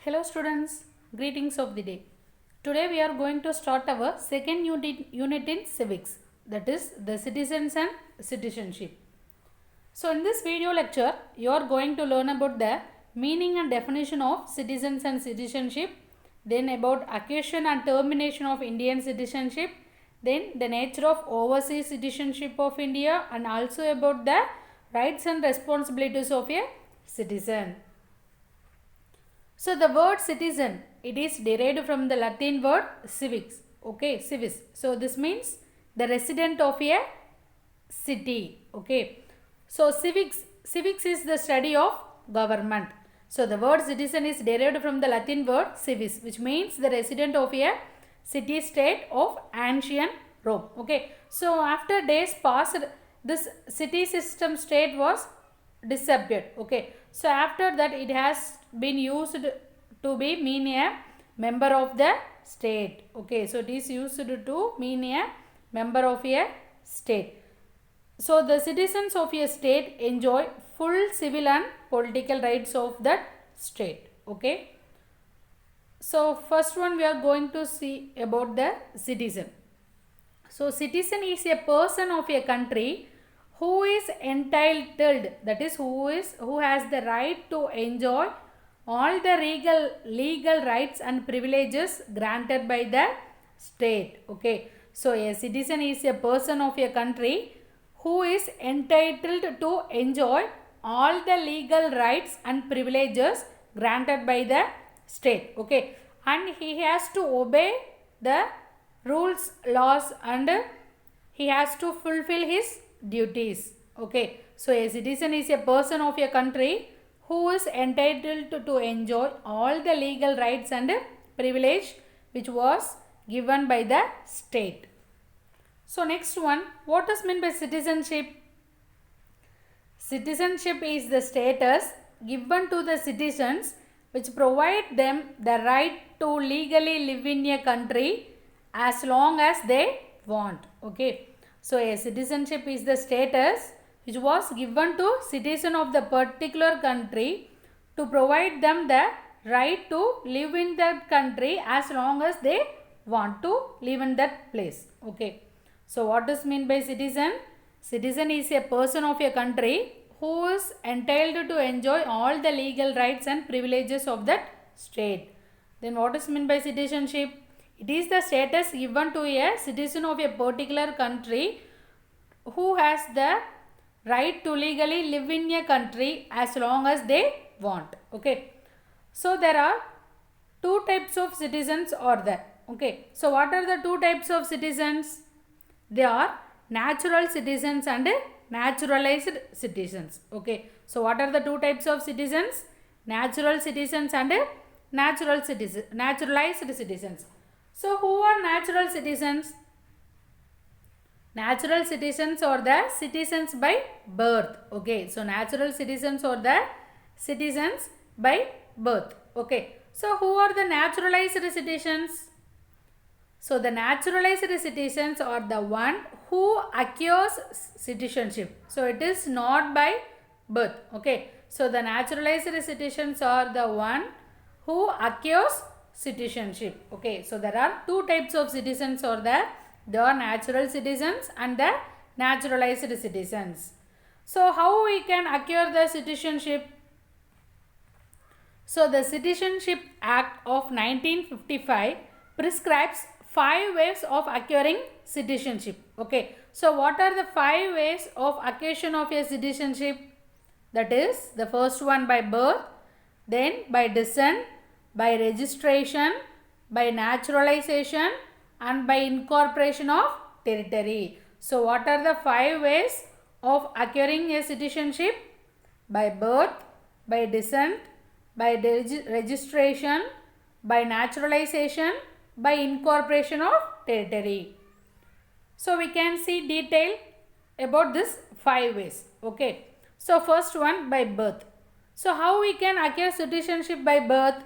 Hello students, greetings of the day. Today we are going to start our second unit in civics, that is the citizens and citizenship. So in this video lecture you are going to learn about the meaning and definition of citizens and citizenship, then about acquisition and termination of Indian citizenship, then the nature of overseas citizenship of India, and also about the rights and responsibilities of a citizen. So the word citizen, it is derived from the Latin word civis. Okay, civis. So this means the resident of a city. Okay. So civics is the study of government. So the word citizen is derived from the Latin word civis, which means the resident of a city state of ancient Rome. Okay. So after days passed, this city system state was disappeared. Okay. So after that it has been used to be mean a member of the state. Okay. So it is used to mean a member of a state. So the citizens of a state enjoy full civil and political rights of that state. Okay. So first one we are going to see about the citizen. So citizen is a person of a country who is entitled, that is who has the right to enjoy all the legal rights and privileges granted by the state. Okay. So a citizen is a person of a country who is entitled to enjoy all the legal rights and privileges granted by the state. Okay. And he has to obey the rules, laws, and he has to fulfill his duties. Okay. So a citizen is a person of a country who is entitled to enjoy all the legal rights and privilege which was given by the state. So next one, what is meant by citizenship? Citizenship is the status given to the citizens which provide them the right to legally live in a country as long as they want. Okay. So a citizenship is the status which was given to citizen of the particular country to provide them the right to live in that country as long as they want to live in that place. Okay. So what does mean by citizen? Citizen is a person of a country who is entitled to enjoy all the legal rights and privileges of that state. Then what is meant by citizenship? It is the status given to a citizen of a particular country who has the right to legally live in a country as long as they want. Okay. So there are two types of citizens are there. Okay. So what are the two types of citizens? They are natural citizens and naturalized citizens. Okay. So what are the two types of citizens? Natural citizens and naturalized citizens. So who are natural citizens? Natural citizens are the citizens by birth. Okay. So natural citizens are the citizens by birth. Okay. So who are the naturalized citizens? So the naturalized citizens are the one who acquires citizenship. So it is not by birth. Okay. So the naturalized citizens are the one who acquires citizenship. Okay. So there are two types of citizens are there. There are natural citizens and the naturalized citizens. So how we can acquire the citizenship? So the Citizenship Act of 1955 prescribes 5 ways of acquiring citizenship. Okay. So what are the 5 ways of acquisition of a citizenship? That is the first one by birth, then by descent, by registration, by naturalization, and by incorporation of territory. So what are the 5 ways of acquiring a citizenship? By birth, by descent, by registration, by naturalization, by incorporation of territory. So we can see detail about this 5 ways. Okay. So first one by birth. So how we can acquire citizenship by birth?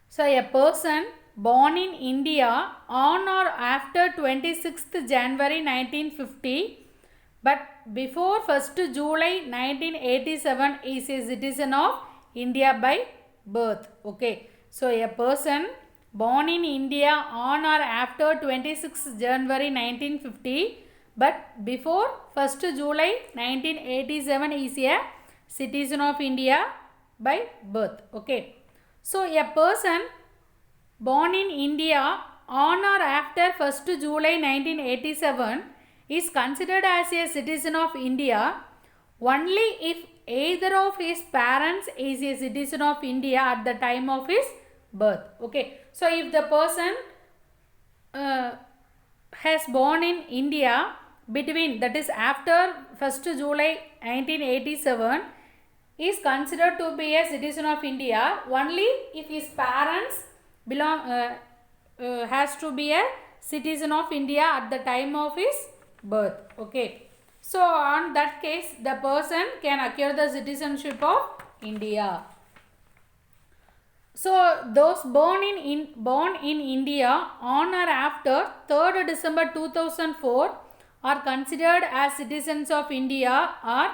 So a person born in India on or after 26th January 1950 but before 1st July 1987 is a citizen of India by birth. Okay. So a person born in India on or after 26th January 1950 but before 1st July 1987 is a citizen of India by birth. Okay. So a person born in India on or after 1st July 1987 is considered as a citizen of India only if either of his parents is a citizen of India at the time of his birth. Okay. So if the person has born in India between, that is after 1st July 1987, is considered to be a citizen of India only if his parents has to be a citizen of India at the time of his birth. Okay. So on that case, the person can acquire the citizenship of India. So those born in India on or after 3rd December 2004 are considered as citizens of India, or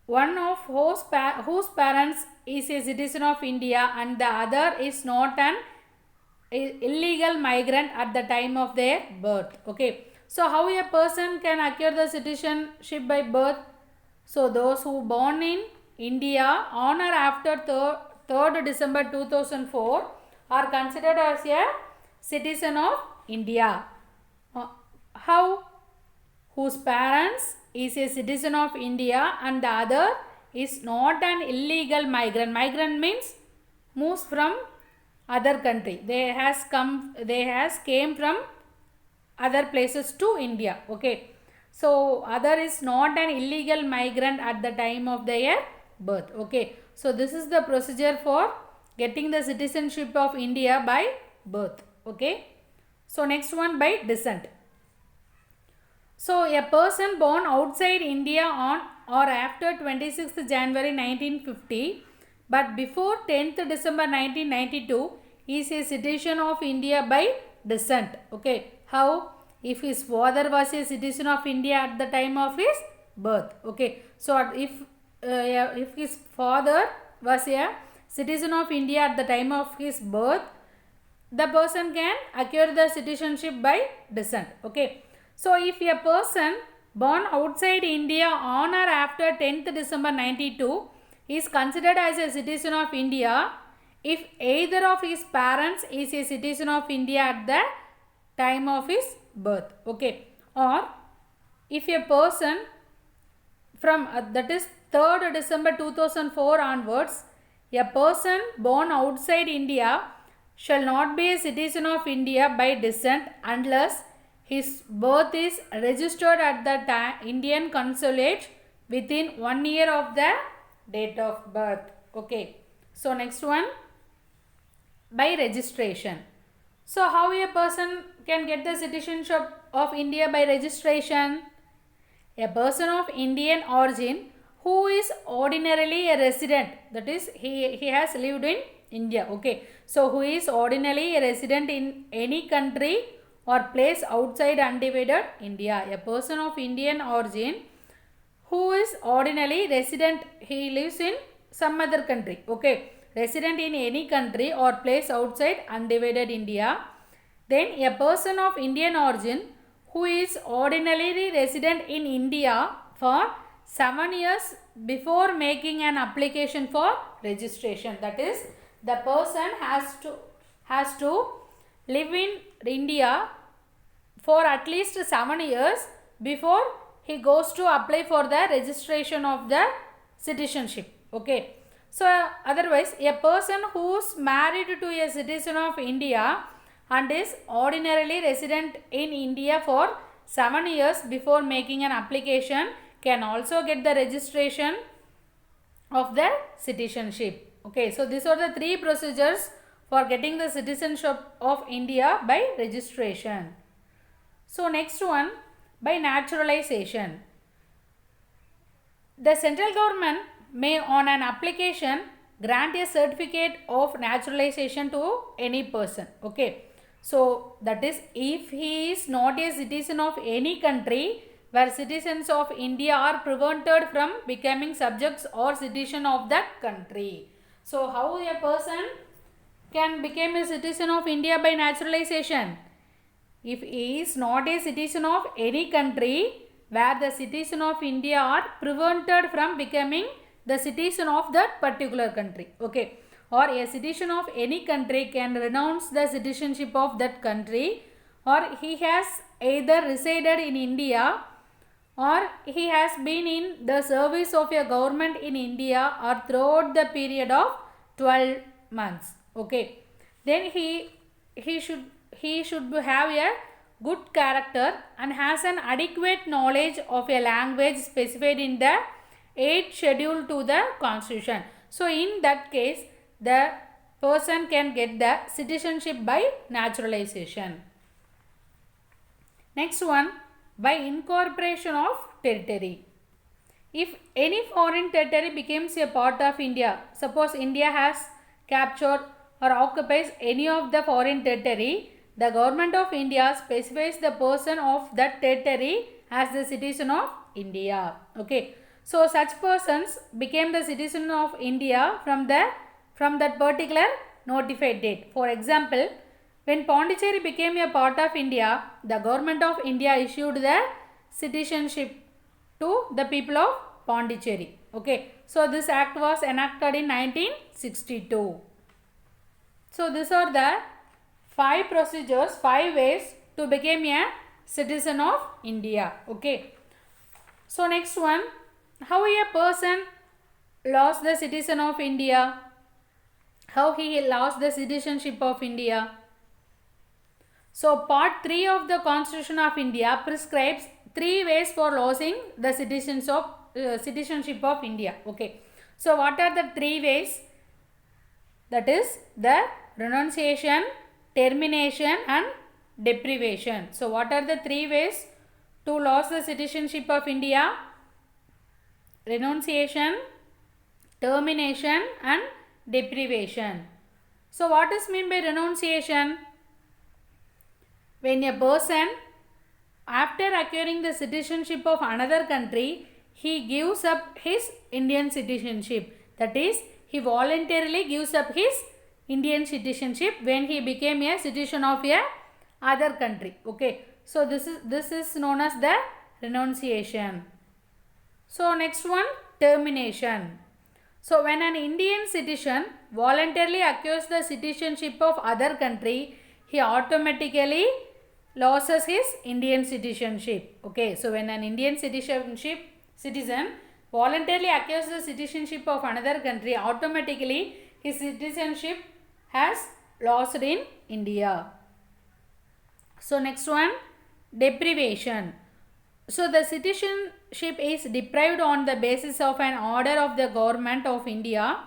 one of whose parents is a citizen of India and the other is not an illegal migrant at the time of their birth. Okay. So how a person can acquire the citizenship by birth? So those who born in India on or after 3rd December 2004 are considered as a citizen of India. How? Whose parents is a citizen of India and the other is not an illegal migrant. Migrant means moves from other country. They has came from other places to India. Okay. So other is not an illegal migrant at the time of their birth. Okay. So this is the procedure for getting the citizenship of India by birth. Okay. So next one, by descent. So a person born outside India on or after 26th January 1950 but before 10th December 1992 is a citizen of India by descent. Okay. How? If his father was a citizen of India at the time of his birth. Okay. So if his father was a citizen of India at the time of his birth, the person can acquire the citizenship by descent. Okay. So if a person born outside India on or after 10th December 92 is considered as a citizen of India if either of his parents is a citizen of India at the time of his birth. Okay. Or if a person from that is 3rd December 2004 onwards, a person born outside India shall not be a citizen of India by descent unless his birth is registered at the Indian consulate within 1 year of the date of birth. Okay. So next one, by registration. So how a person can get the citizenship of India by registration? A person of Indian origin who is ordinarily a resident, that is he has lived in India. Okay. So who is ordinarily a resident in any country or place outside undivided India. A person of Indian origin who is ordinarily resident, he lives in some other country. Okay. Resident in any country or place outside undivided India. Then a person of Indian origin who is ordinarily resident in India for 7 years before making an application for registration. That is, the person has to live in India for at least 7 years before he goes to apply for the registration of the citizenship. Okay. So otherwise, a person who is married to a citizen of India and is ordinarily resident in India for 7 years before making an application can also get the registration of the citizenship. Okay. So these are the 3 procedures for getting the citizenship of India by registration. So next one, by naturalization. The central government may on an application grant a certificate of naturalization to any person. Okay. So that is, if he is not a citizen of any country where citizens of India are prevented from becoming subjects or citizen of that country. So how a person can become a citizen of India by naturalization? If he is not a citizen of any country where the citizen of India are prevented from becoming the citizen of that particular country. Okay. Or a citizen of any country can renounce the citizenship of that country, or he has either resided in India or he has been in the service of a government in India or throughout the period of 12 months. Okay. Then he should have a good character and has an adequate knowledge of a language specified in the 8th schedule to the constitution. So in that case, the person can get the citizenship by naturalization. Next one, by incorporation of territory. If any foreign territory becomes a part of India, suppose India has captured or occupies any of the foreign territory, the government of India specifies the person of that territory as the citizen of India. Okay. So such persons became the citizen of India from that particular notified date. For example, when Pondicherry became a part of India, the government of India issued the citizenship to the people of Pondicherry. Okay. So this act was enacted in 1962. So these are the 5 procedures, 5 ways to become a citizen of India. Okay. So next one, how a person lost the citizen of India, how he lost the citizenship of India. So part 3 of the Constitution of India prescribes 3 ways for losing the citizenship of India. Okay. So what are the 3 ways? That is the renunciation, termination and deprivation. So what are the 3 ways to lose the citizenship of India? Renunciation, termination and deprivation. So what is meant by renunciation? When a person, after acquiring the citizenship of another country, he gives up his Indian citizenship. That is, he voluntarily gives up his Indian citizenship when he became a citizen of a other country. Okay. So this is known as the renunciation. So next one, termination. So when an Indian citizen voluntarily acquires the citizenship of other country, he automatically loses his Indian citizenship. Okay. So when an Indian citizen voluntarily acquires the citizenship of another country, automatically his citizenship has lost in India. So next one, deprivation. So the citizenship is deprived on the basis of an order of the government of India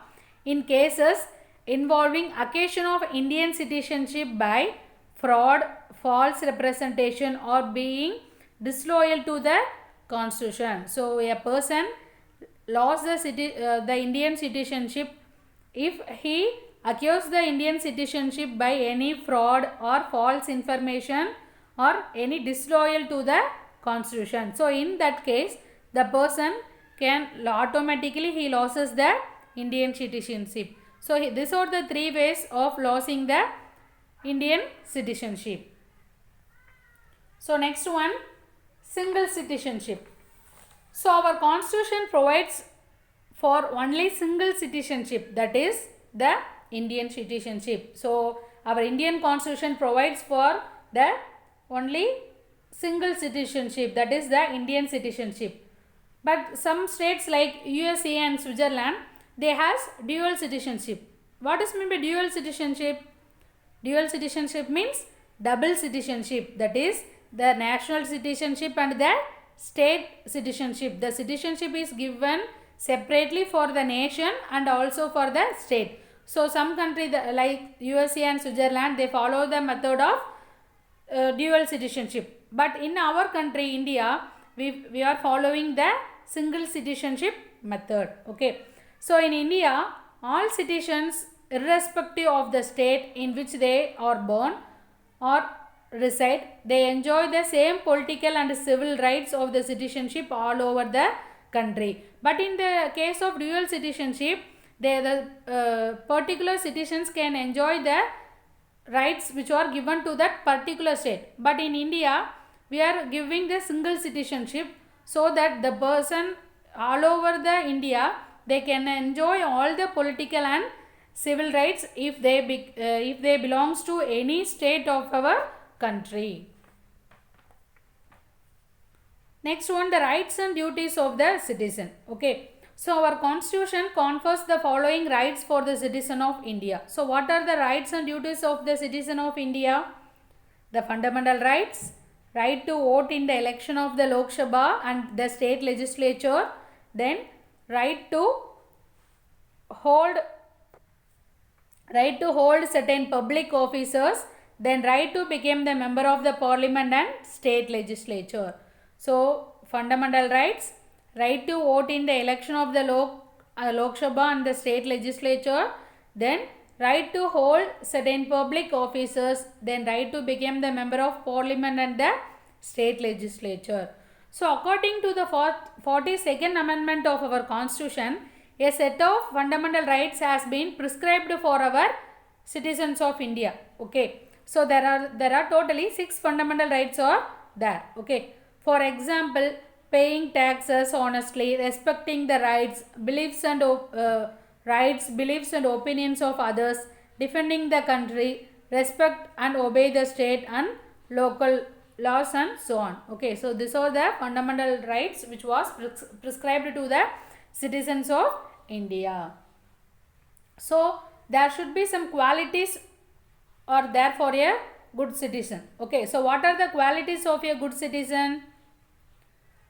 in cases involving acquisition of Indian citizenship by fraud, false representation or being disloyal to the constitution. So a person lost the Indian citizenship if he acquires the Indian citizenship by any fraud or false information or any disloyal to the constitution. So in that case, the person can automatically he loses the Indian citizenship. So these are the 3 ways of losing the Indian citizenship. So next one, single citizenship. So our constitution provides for only single citizenship, that is the Indian citizenship. So our Indian constitution provides for the only single citizenship, that is the Indian citizenship. But some states like USA and Switzerland, they has dual citizenship. What is meant by dual citizenship? Dual citizenship means double citizenship, that is the national citizenship and the state citizenship. The citizenship is given separately for the nation and also for the state. So some countries like USA and Switzerland, they follow the method of dual citizenship. But in our country, India, we are following the single citizenship method. Okay. So in India, all citizens, irrespective of the state in which they are born or reside, they enjoy the same political and civil rights of the citizenship all over the country. But in the case of dual citizenship, the particular citizens can enjoy the rights which are given to that particular state. But in India, we are giving the single citizenship, so that the person all over the India, they can enjoy all the political and civil rights if they belongs to any state of our country. Next one, the rights and duties of the citizen. Okay. So our constitution confers the following rights for the citizen of India. So what are the rights and duties of the citizen of India? The fundamental rights, right to vote in the election of the Lok Sabha and the state legislature, then right to hold certain public officers, then right to become the member of the parliament and state legislature. So fundamental rights, right to vote in the election of the Lok Sabha and the state legislature, then right to hold certain public officers, then right to become the member of parliament and the state legislature. So according to the 42nd amendment of our constitution, a set of fundamental rights has been prescribed for our citizens of India. Okay. So there are totally 6 fundamental rights are there. Okay. For example, paying taxes honestly, respecting the beliefs and opinions of others, defending the country, respect and obey the state and local laws, and so on. Okay, so these are the fundamental rights which was prescribed to the citizens of India. So there should be some qualities are there for a good citizen. Okay, so what are the qualities of a good citizen?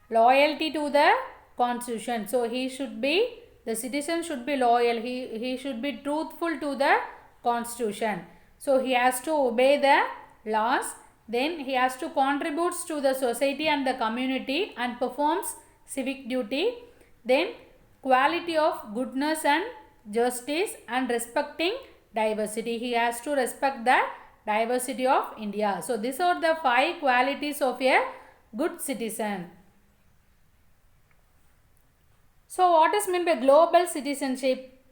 Loyalty to the constitution. So the citizen should be loyal. He should be truthful to the constitution. So he has to obey the laws. Then he has to contribute to the society and the community and performs civic duty. Then quality of goodness and justice and respecting diversity. He has to respect the diversity of India. So these are the 5 qualities of a good citizen. So what is meant by global citizenship?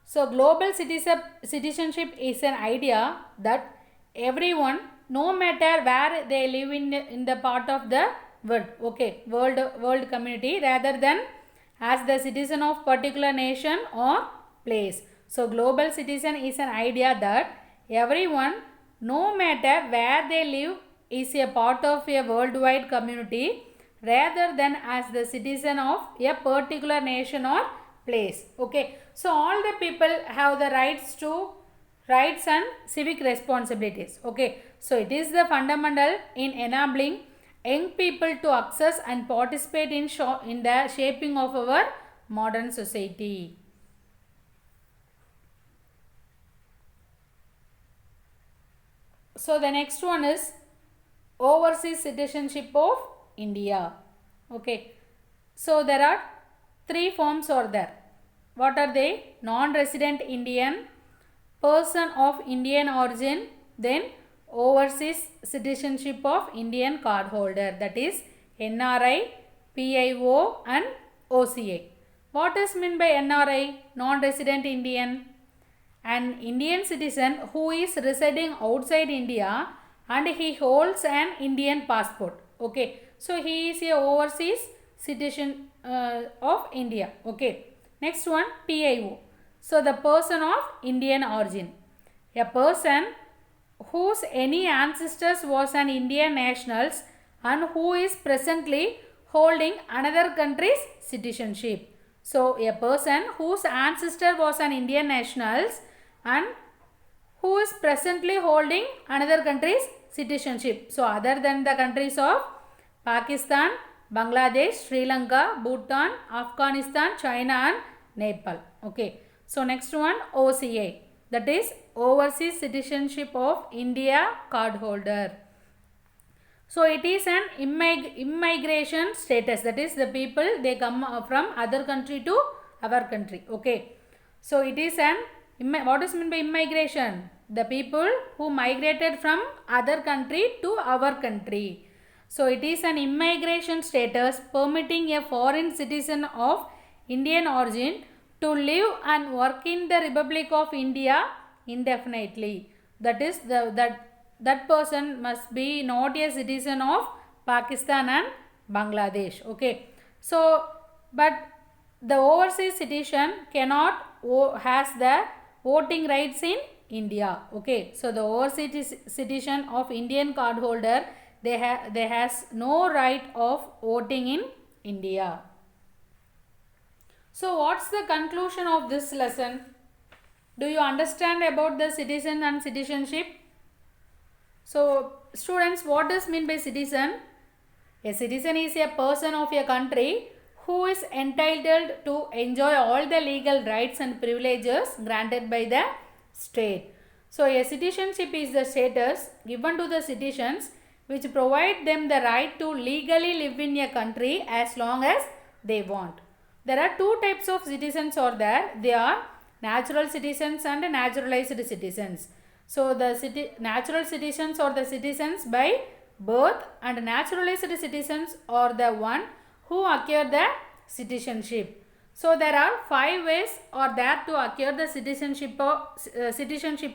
So global citizenship is an idea that everyone, no matter where they live in the part of the world, okay, world community, rather than as the citizen of particular nation or place. So global citizen is an idea that everyone, no matter where they live, is a part of a worldwide community, rather than as the citizen of a particular nation or place. Okay, so all the people have the rights and civic responsibilities. Okay, so it is the fundamental in enabling young people to access and participate in the shaping of our modern society. So the next one is overseas citizenship of India. Okay, so there are 3 forms are there. What are they? Non-resident Indian, person of Indian origin, then overseas citizenship of Indian cardholder, that is NRI, PIO and OCA. What is meant by NRI? Non-resident Indian. An Indian citizen who is residing outside India and he holds an Indian passport. Okay, so he is a overseas citizen of India. Okay, next one, PIO. So the person of Indian origin, a person whose any ancestors was an Indian nationals and who is presently holding another country's citizenship. So a person whose ancestor was an Indian nationals and who is presently holding another country's citizenship. So other than the countries of Pakistan, Bangladesh, Sri Lanka, Bhutan, Afghanistan, China and Nepal. Okay. So next one, OCA, that is overseas citizenship of India cardholder. So it is an immigration status, that is the people they come from other country to our country. Okay. So it is what is meant by immigration? The people who migrated from other country to our country. So it is an immigration status permitting a foreign citizen of Indian origin to live and work in the Republic of India indefinitely. That is, that person must be not a citizen of Pakistan and Bangladesh. Okay. So, but the overseas citizen cannot has the voting rights in India. Okay. So, the overseas citizen of Indian card holder, they has no right of voting in India. So, what's the conclusion of this lesson? Do you understand about the citizen and citizenship? So, students, what does mean by citizen? A citizen is a person of a country who is entitled to enjoy all the legal rights and privileges granted by the state. So, a citizenship is the status given to the citizens which provide them the right to legally live in a country as long as they want. There are two types of citizens are there. They are natural citizens and naturalized citizens. So, the natural citizens are the citizens by birth, and naturalized citizens are the one who acquire the citizenship. So, there are 5 ways are there to acquire the citizenship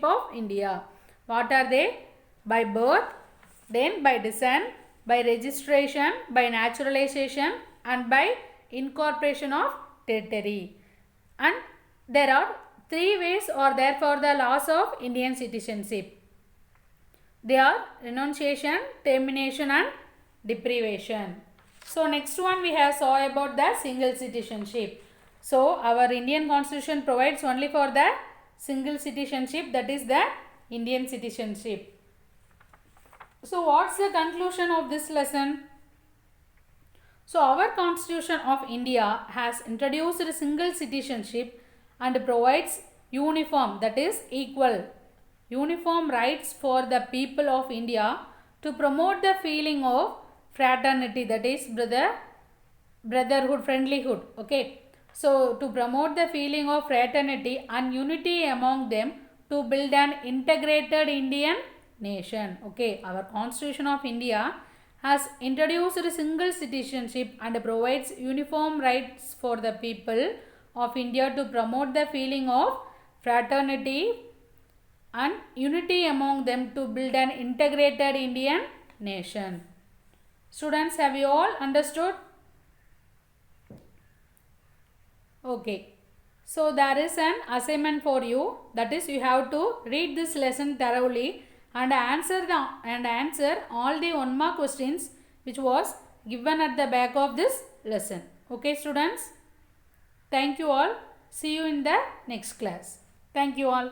of India. What are they? By birth, then by descent, by registration, by naturalization, and by incorporation of territory. And there are 3 ways are there for the loss of Indian citizenship. They are renunciation, termination, and deprivation. So, next one we have saw about the single citizenship. So, our Indian constitution provides only for the single citizenship, that is the Indian citizenship. So, what's the conclusion of this lesson? So, our Constitution of India has introduced a single citizenship and provides uniform, that is uniform rights for the people of India to promote the feeling of fraternity, that is brotherhood, friendlyhood. Okay. So, to promote the feeling of fraternity and unity among them to build an integrated Indian nation. Okay. Our Constitution of India has introduced a single citizenship and provides uniform rights for the people of India to promote the feeling of fraternity and unity among them to build an integrated Indian nation. Students, have you all understood? Okay. So, there is an assignment for you, that is, you have to read this lesson thoroughly and answer all the 1 mark questions which was given at the back of this lesson. Okay, students? Thank you all. See you in the next class. Thank you all.